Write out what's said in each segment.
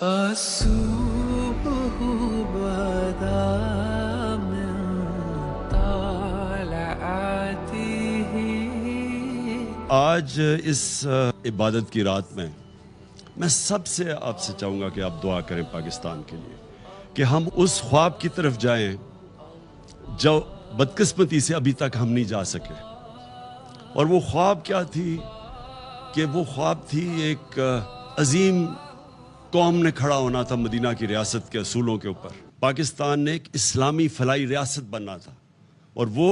الصبح بدا من طالعته. آج اس عبادت کی رات میں سب سے آپ سے چاہوں گا کہ آپ دعا کریں پاکستان کے لیے کہ ہم اس خواب کی طرف جائیں جو بدقسمتی سے ابھی تک ہم نہیں جا سکے. اور وہ خواب کیا تھی کہ وہ خواب تھی ایک عظیم قوم نے کھڑا ہونا تھا مدینہ کی ریاست کے اصولوں کے اوپر. پاکستان نے ایک اسلامی فلاحی ریاست بننا تھا اور وہ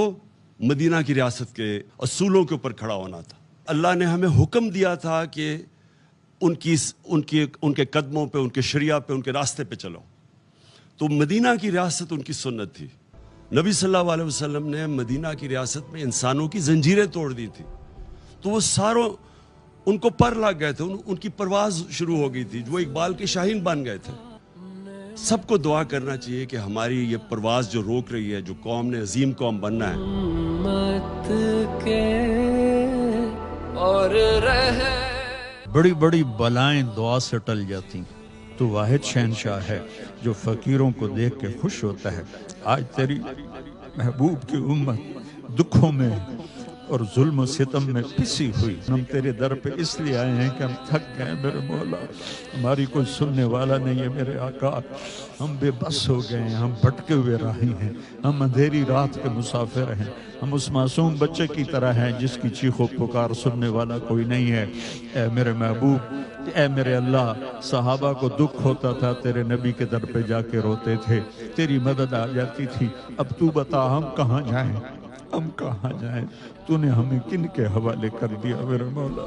مدینہ کی ریاست کے اصولوں کے اوپر کھڑا ہونا تھا. اللہ نے ہمیں حکم دیا تھا کہ ان کے قدموں پہ، ان کے شریعہ پہ، ان کے راستے پہ چلو. تو مدینہ کی ریاست ان کی سنت تھی. نبی صلی اللہ علیہ وسلم نے مدینہ کی ریاست میں انسانوں کی زنجیریں توڑ دی تھی. تو وہ ساروں ان کو پر لگ گئے تھے، ان کی پرواز شروع ہو گئی تھی، وہ اقبال کے شاہین بن گئے تھے. سب کو دعا کرنا چاہیے کہ ہماری یہ پرواز جو روک رہی ہے، جو قوم نے عظیم قوم بننا ہے، امت کے اور رہے. بڑی بڑی بلائیں دعا سے ٹل جاتی. تو واحد شہنشاہ ہے جو فقیروں کو دیکھ کے خوش ہوتا ہے. آج تیری محبوب کی امت دکھوں میں اور ظلم و ستم میں پسی ہوئی. ہم تیرے در پہ اس لیے آئے ہیں کہ ہم تھک گئے میرے مولا، ہماری کوئی سننے والا نہیں ہے میرے آقا. ہم بے بس ہو گئے ہیں، ہم بھٹکے ہوئے راہی ہیں، ہم اندھیری رات کے مسافر ہیں. ہم اس معصوم بچے کی طرح ہیں جس کی چیخ و پکار سننے والا کوئی نہیں ہے. اے میرے محبوب، اے میرے اللہ، صحابہ کو دکھ ہوتا تھا تیرے نبی کے در پہ جا کے روتے تھے، تیری مدد آ جاتی تھی. اب تو بتا ہم کہاں جائیں، ہم کہاں جائیں؟ تو نے ہمیں کن کے حوالے کر دیا میرے مولا؟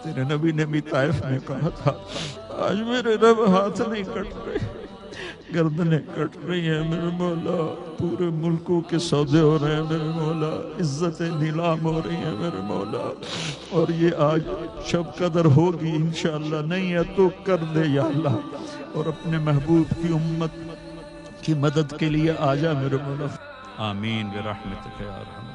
تیرے نبی نے بھی طائف میں کہا تھا آج میرے رب ہاتھ نہیں کٹ رہے، گردنیں کٹ رہی ہیں میرے مولا. پورے ملکوں کے سودے ہو رہے ہیں میرے مولا، عزتیں نیلام ہو رہی ہیں میرے مولا. اور یہ آج شب قدر ہوگی انشاءاللہ، نہیں ہے تو کر دے یا اللہ. اور اپنے محبوب کی امت کی مدد کے لیے آجا میرے مولا. آمین برحمتک یا ارحم.